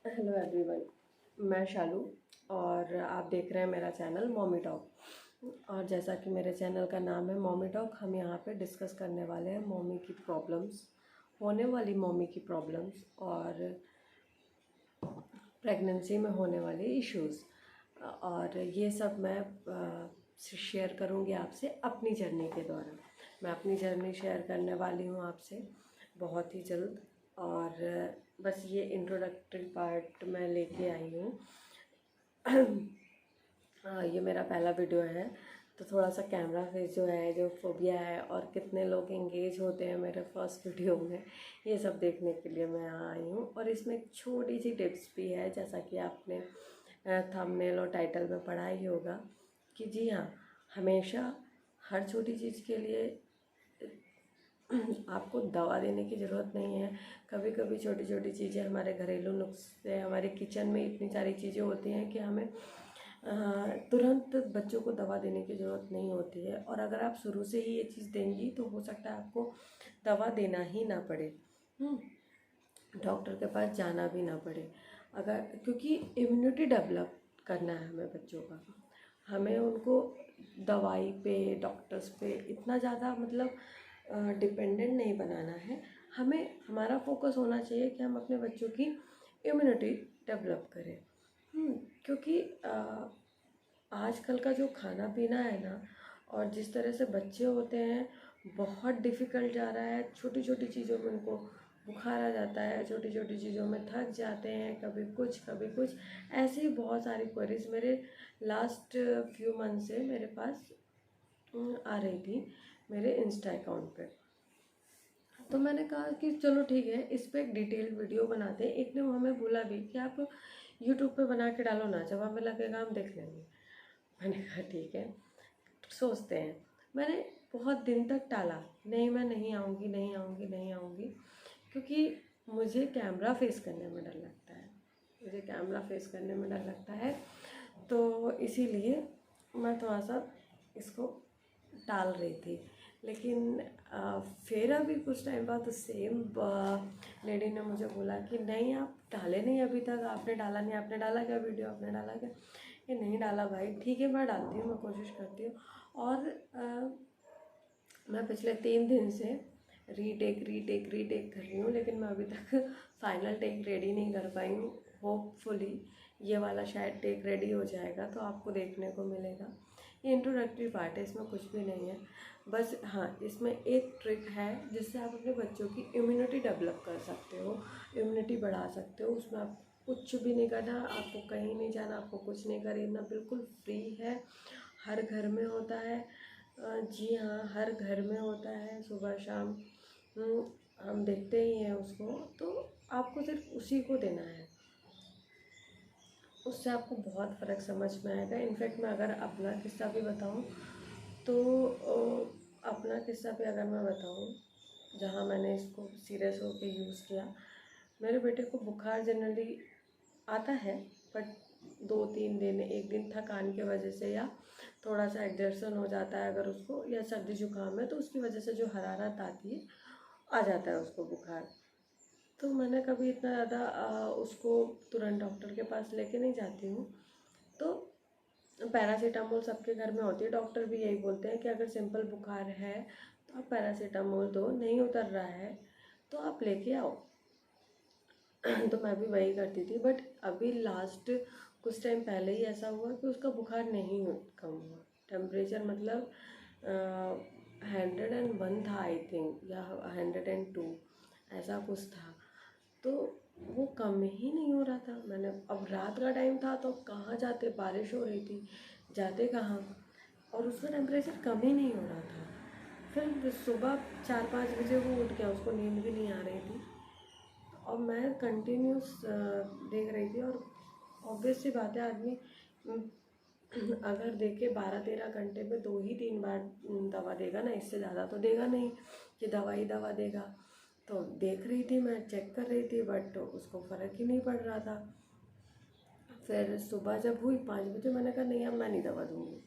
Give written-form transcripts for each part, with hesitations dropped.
Hello everyone, मैं शालू और आप देख रहे हैं मेरा चैनल मॉमी टॉक। और जैसा कि मेरे चैनल का नाम है मॉमी टॉक, हम यहाँ पे डिस्कस करने वाले हैं मॉमी की प्रॉब्लम्स, होने वाली मॉमी की प्रॉब्लम्स और प्रेगनेंसी में होने वाले इश्यूज़। और ये सब मैं शेयर करूँगी आपसे अपनी जर्नी के दौरान। मैं अपनी जर्नी शेयर करने वाली हूँ आपसे बहुत ही जल्द। और बस ये इंट्रोडक्टरी पार्ट मैं लेके आई हूँ। ये मेरा पहला वीडियो है, तो थोड़ा सा कैमरा फेस जो है, जो फोबिया है और कितने लोग एंगेज होते हैं मेरे फर्स्ट वीडियो में, ये सब देखने के लिए मैं यहाँ आई हूँ। और इसमें एक छोटी सी टिप्स भी है, जैसा कि आपने थंबनेल और टाइटल में पढ़ा ही होगा कि जी हाँ, हमेशा हर छोटी चीज़ के लिए आपको दवा देने की ज़रूरत नहीं है। कभी कभी छोटी छोटी चीज़ें, हमारे घरेलू नुस्खे, हमारे किचन में इतनी सारी चीज़ें होती हैं कि हमें तुरंत बच्चों को दवा देने की ज़रूरत नहीं होती है। और अगर आप शुरू से ही ये चीज़ देंगी तो हो सकता है आपको दवा देना ही ना पड़े, डॉक्टर के पास जाना भी ना पड़े। अगर, क्योंकि इम्यूनिटी डेवलप करना है हमें बच्चों का, हमें उनको दवाई पे, डॉक्टर्स पे इतना ज़्यादा मतलब डिपेंडेंट नहीं बनाना है। हमें, हमारा फोकस होना चाहिए कि हम अपने बच्चों की इम्यूनिटी डेवलप करें। क्योंकि आजकल का जो खाना पीना है ना, और जिस तरह से बच्चे होते हैं, बहुत डिफ़िकल्ट जा रहा है। छोटी छोटी चीज़ों में उनको बुखार आ जाता है, छोटी छोटी चीज़ों में थक जाते हैं, कभी कुछ कभी कुछ। ऐसे ही बहुत सारी क्वेरीज मेरे लास्ट फ्यू मंथ से मेरे पास आ रही थी मेरे इंस्टा अकाउंट पे। तो मैंने कहा कि चलो ठीक है, इस पर एक डिटेल वीडियो बनाते हैं। एक ने हमें बोला भी कि आप यूट्यूब पे बना के डालो ना, जब हमें लगेगा हम देख लेंगे। मैंने कहा ठीक है, सोचते हैं। मैंने बहुत दिन तक टाला, नहीं मैं नहीं आऊँगी, नहीं आऊँगी, नहीं आऊँगी, क्योंकि मुझे कैमरा फेस करने में डर लगता है। मुझे कैमरा फेस करने में डर लगता है, तो इसीलिए मैं थोड़ा सा इसको टाल रही थी। लेकिन फिर अभी कुछ टाइम बाद सेम लेडी ने मुझे बोला कि नहीं, आप डाले नहीं अभी तक, आपने डाला नहीं, आपने डाला क्या वीडियो, आपने डाला क्या? ये नहीं डाला भाई, ठीक है मैं डालती हूँ, मैं कोशिश करती हूँ। और मैं पिछले 3 दिन से रीटेक रीटेक रीटेक कर रही हूँ, लेकिन मैं अभी तक फाइनल टेक रेडी नहीं कर पाई हूँ। होपफुली ये वाला शायद टेक रेडी हो जाएगा तो आपको देखने को मिलेगा। ये इंट्रोडक्टरी पार्ट है, इसमें कुछ भी नहीं है। बस हाँ, इसमें एक ट्रिक है जिससे आप अपने बच्चों की इम्यूनिटी डेवलप कर सकते हो, इम्यूनिटी बढ़ा सकते हो। उसमें आप कुछ भी नहीं करना, आपको कहीं नहीं जाना, आपको कुछ नहीं खरीदना, बिल्कुल फ्री है। हर घर में होता है, जी हाँ, हर घर में होता है, सुबह शाम हम देखते ही हैं उसको। तो आपको सिर्फ उसी को देना है, उससे आपको बहुत फ़र्क समझ में आएगा। इनफैक्ट मैं अगर अपना किस्सा भी बताऊं तो अपना किस्सा भी अगर मैं बताऊं, जहां मैंने इसको सीरियस होकर यूज़ किया। मेरे बेटे को बुखार जनरली आता है, बट 2-3 दिन, एक दिन थकान की वजह से या थोड़ा सा एग्जर्शन हो जाता है अगर उसको, या सर्दी जुकाम है तो उसकी वजह से जो हरारत आती है, आ जाता है उसको बुखार। तो मैंने कभी इतना ज़्यादा उसको तुरंत डॉक्टर के पास लेके नहीं जाती हूँ। तो पैरासीटामोल सबके घर में होती है, डॉक्टर भी यही बोलते हैं कि अगर सिंपल बुखार है तो आप पैरासीटामोल दो, नहीं उतर रहा है तो आप लेके आओ। तो मैं भी वही करती थी। बट अभी लास्ट कुछ टाइम पहले ही ऐसा हुआ कि उसका बुखार नहीं कम हुआ। टेम्परेचर मतलब 101 था आई थिंक, या 102, ऐसा कुछ था। तो वो कम ही नहीं हो रहा था। मैंने, अब रात का टाइम था तो कहाँ जाते, बारिश हो रही थी, जाते कहाँ, और उसका टेम्परेचर कम ही नहीं हो रहा था। फिर सुबह 4-5 बजे वो उठ गया, उसको नींद भी नहीं आ रही थी, और मैं कंटिन्यूस देख रही थी। और ऑब्वियस सी बात है, आदमी अगर देखे 12-13 घंटे में 2 ही 3 बार दवा देगा ना, इससे ज़्यादा तो देगा नहीं कि दवा ही दवा देगा। तो देख रही थी, मैं चेक कर रही थी, बट उसको फ़र्क ही नहीं पड़ रहा था। फिर सुबह जब हुई 5 बजे, मैंने कहा नहीं, अब मैं नहीं दवा दूँगी।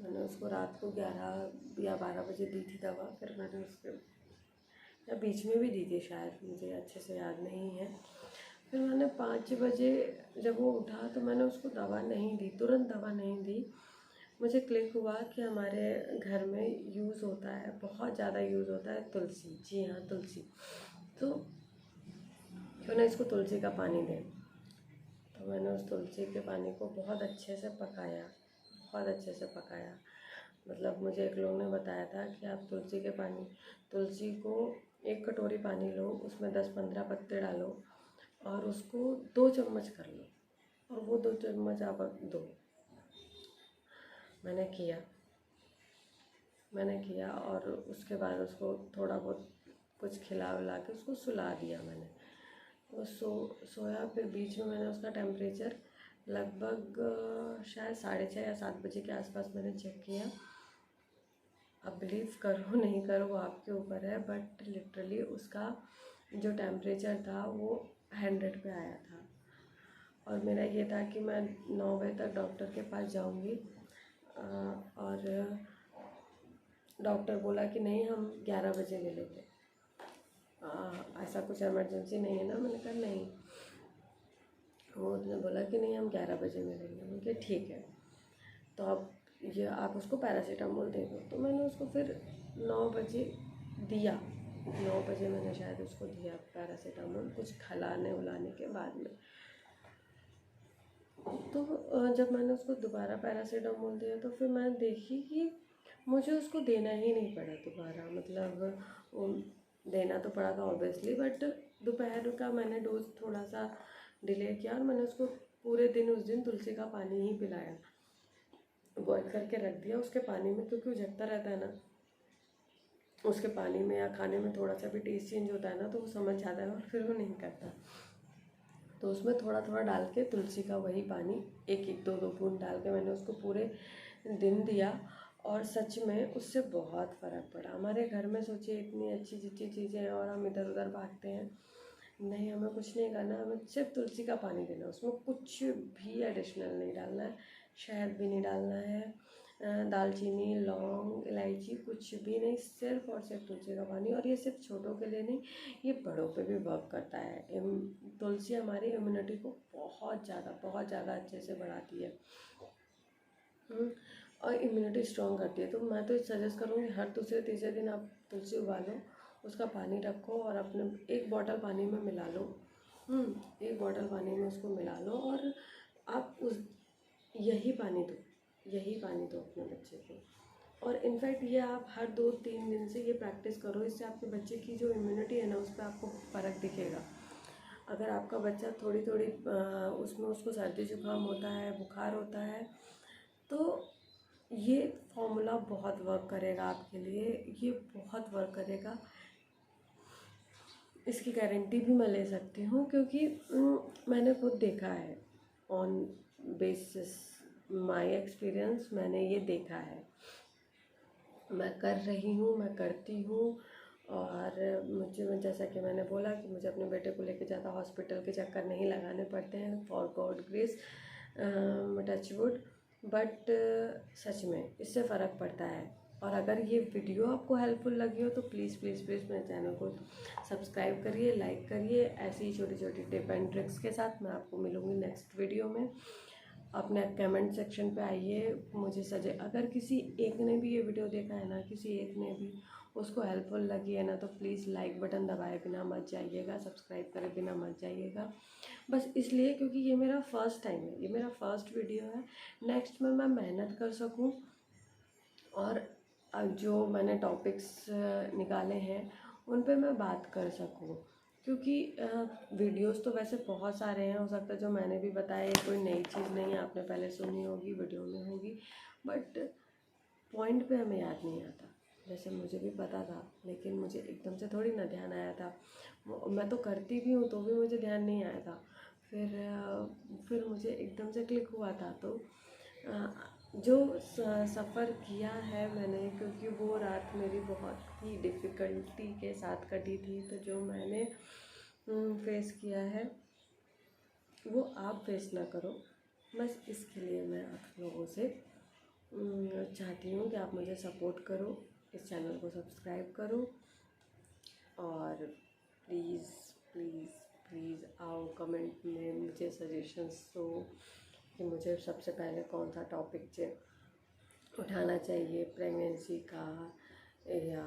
मैंने उसको रात को 11 या 12 बजे दी थी दवा। फिर मैंने उसके, या बीच में भी दी थी शायद, मुझे अच्छे से याद नहीं है। फिर मैंने मैंने 5 बजे जब वो उठा तो मैंने उसको दवा नहीं दी, तुरंत दवा नहीं दी। मुझे क्लिक हुआ कि हमारे घर में यूज़ होता है, बहुत ज़्यादा यूज़ होता है तुलसी। जी हाँ, तुलसी। तो क्यों ना इसको तुलसी का पानी दें। तो मैंने उस तुलसी के पानी को बहुत अच्छे से पकाया, बहुत अच्छे से पकाया। मतलब मुझे एक लोग ने बताया था कि आप तुलसी को 1 कटोरी पानी लो, उसमें 10-15 पत्ते डालो और उसको 2 चम्मच कर लो और वो 2 चम्मच आप दो। मैंने किया और उसके बाद उसको थोड़ा बहुत कुछ खिला विला के उसको सुला दिया मैंने। वो सोया। फिर बीच में मैंने उसका टेम्परेचर लगभग शायद 6:30 या 7 बजे के आसपास मैंने चेक किया। अब बिलीव करो नहीं करो वो आपके ऊपर है, बट लिटरली उसका जो टेम्परेचर था वो 100 पे आया था। और मेरा ये था कि मैं 9 बजे तक डॉक्टर के पास जाऊंगी और डॉक्टर बोला कि नहीं, हम 11 बजे मिलेंगे। ऐसा कुछ इमरजेंसी नहीं है ना? मैंने कहा नहीं। वो उसने बोला कि नहीं, हम 11 बजे मिलेंगे। मैंने कहा ठीक है, तो आप उसको पैरासीटामोल दे दो। तो मैंने उसको फिर 9 बजे दिया। 9 बजे मैंने शायद उसको दिया पैरासीटामोल, कुछ खिलाने उलाने के बाद में। तो जब मैंने उसको दोबारा पैरासीटामोल दिया तो फिर मैंने देखी कि मुझे उसको देना ही नहीं पड़ा दोबारा। मतलब देना तो पड़ा था ऑब्वियसली, बट दोपहर का मैंने डोज थोड़ा सा डिले किया और मैंने उसको पूरे दिन उस दिन तुलसी का पानी ही पिलाया। बॉयल करके रख दिया उसके पानी में, क्योंकि वो जगता रहता है ना, उसके पानी में या खाने में थोड़ा सा भी टेस्ट चेंज होता है ना तो वो समझ जाता है और फिर वो नहीं करता। तो उसमें थोड़ा थोड़ा डाल के तुलसी का वही पानी 1-1, 2-2 बूंद डाल के मैंने उसको पूरे दिन दिया और सच में उससे बहुत फ़र्क पड़ा। हमारे घर में सोचिए इतनी अच्छी अच्छी चीज़ें हैं और हम इधर उधर भागते हैं। नहीं, हमें कुछ नहीं करना, हमें सिर्फ तुलसी का पानी देना, उसमें कुछ भी एडिशनल नहीं डालना है, शहद भी नहीं डालना है, दालचीनी, लौंग, इलायची कुछ भी नहीं, सिर्फ और सिर्फ तुलसी का पानी। और ये सिर्फ छोटों के लिए नहीं, ये बड़ों पे भी वर्क करता है। तुलसी हमारी इम्यूनिटी को बहुत ज़्यादा अच्छे से बढ़ाती है और इम्यूनिटी स्ट्रॉन्ग करती है। तो मैं तो सजेस्ट करूँगी हर दूसरे तीसरे दिन आप तुलसी उबालो, उसका पानी रखो और अपने 1 बॉटल पानी में मिला लो। 1 बॉटल पानी में उसको मिला लो और आप यही पानी दो अपने बच्चे को। और इनफैक्ट ये आप हर 2-3 दिन से ये प्रैक्टिस करो, इससे आपके बच्चे की जो इम्यूनिटी है ना उस पर आपको फ़र्क दिखेगा। अगर आपका बच्चा थोड़ी उसमें उसको सर्दी जुकाम होता है, बुखार होता है, तो ये फॉर्मूला बहुत वर्क करेगा आपके लिए, ये बहुत वर्क करेगा। इसकी गारंटी भी मैं ले सकती हूँ क्योंकि मैंने खुद देखा है, ऑन बेसिस माय एक्सपीरियंस मैंने ये देखा है। मैं कर रही हूँ, मैं करती हूँ और मुझे, जैसा कि मैंने बोला कि मुझे अपने बेटे को लेकर ज़्यादा हॉस्पिटल के चक्कर नहीं लगाने पड़ते हैं, for God grace, touch wood. But सच में इससे फ़र्क पड़ता है। और अगर ये वीडियो आपको हेल्पफुल लगी हो तो प्लीज़ प्लीज़ प्लीज़ मेरे चैनल को सब्सक्राइब करिए, लाइक करिए। ऐसी ही छोटी छोटी टिप एंड ट्रिक्स के साथ मैं आपको मिलूँगी नेक्स्ट वीडियो में। अपने कमेंट सेक्शन पे आइए, मुझे अगर किसी एक ने भी ये वीडियो देखा है ना, किसी एक ने भी उसको हेल्पफुल लगी है ना, तो प्लीज़ लाइक बटन दबाए बिना मत जाइएगा, सब्सक्राइब करे बिना मत जाइएगा। बस इसलिए क्योंकि ये मेरा फर्स्ट टाइम है, ये मेरा फर्स्ट वीडियो है। नेक्स्ट में मैं मेहनत कर सकूँ और जो मैंने टॉपिक्स निकाले हैं उन पे मैं बात कर सकूँ, क्योंकि वीडियोस तो वैसे बहुत सारे हैं। हो सकता है जो मैंने भी बताया ये कोई नई चीज़ नहीं है, आपने पहले सुनी होगी, वीडियो में होगी, बट पॉइंट पे हमें याद नहीं आता। जैसे मुझे भी पता था लेकिन मुझे एकदम से थोड़ी ना ध्यान आया था। मैं तो करती भी हूँ तो भी मुझे ध्यान नहीं आया था। फिर मुझे एकदम से क्लिक हुआ था। तो जो सफ़र किया है मैंने, क्योंकि वो रात मेरी बहुत ही डिफ़िकल्टी के साथ कटी थी, तो जो मैंने फेस किया है वो आप फेस ना करो, बस इसके लिए मैं आप लोगों से चाहती हूँ कि आप मुझे सपोर्ट करो, इस चैनल को सब्सक्राइब करो और प्लीज़ प्लीज़ प्लीज़ आओ कमेंट में मुझे सजेशंस दो कि मुझे सबसे पहले कौन सा टॉपिक उठाना चाहिए, प्रेगनेंसी का या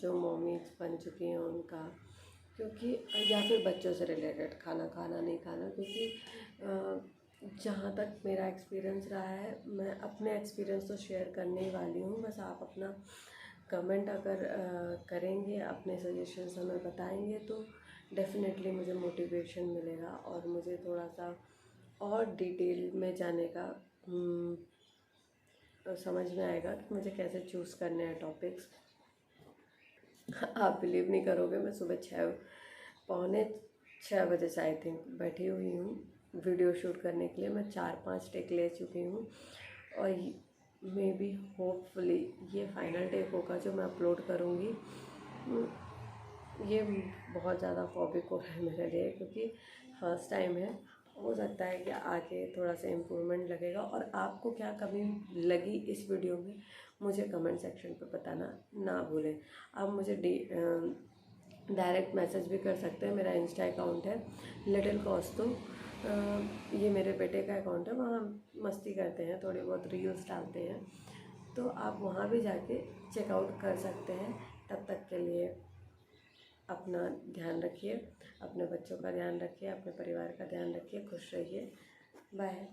जो मॉमीज बन चुकी हैं उनका, क्योंकि या फिर बच्चों से रिलेटेड खाना खाना नहीं खाना, क्योंकि जहाँ तक मेरा एक्सपीरियंस रहा है मैं अपने एक्सपीरियंस तो शेयर करने ही वाली हूँ। बस आप अपना कमेंट अगर करेंगे, अपने सजेशंस हमें बताएंगे तो डेफ़िनेटली मुझे मोटिवेशन मिलेगा और मुझे थोड़ा सा और डिटेल में जाने का समझ में आएगा कि मुझे कैसे चूज़ करने हैं टॉपिक्स। आप बिलीव नहीं करोगे, मैं सुबह 6 बजे से आई थिंक बैठी हुई हूँ वीडियो शूट करने के लिए। मैं 4-5 टेक ले चुकी हूँ और मे बी होपफुली ये फाइनल टेक होगा जो मैं अपलोड करूँगी। ये बहुत ज़्यादा फॉबिक हो रहा है मेरे लिए, क्योंकि फर्स्ट टाइम है। हो सकता है कि आगे थोड़ा सा इम्प्रूवमेंट लगेगा। और आपको क्या कमी लगी इस वीडियो में मुझे कमेंट सेक्शन पे बताना ना भूलें। आप मुझे डायरेक्ट मैसेज भी कर सकते हैं। मेरा इंस्टा अकाउंट है लिटिल कॉस्तो, ये मेरे बेटे का अकाउंट है। वहाँ मस्ती करते हैं, थोड़ी बहुत रील्स डालते हैं, तो आप वहाँ भी जाके चेकआउट कर सकते हैं। तब तक के लिए अपना ध्यान रखिए, अपने बच्चों का ध्यान रखिए, अपने परिवार का ध्यान रखिए, खुश रहिए। बाय।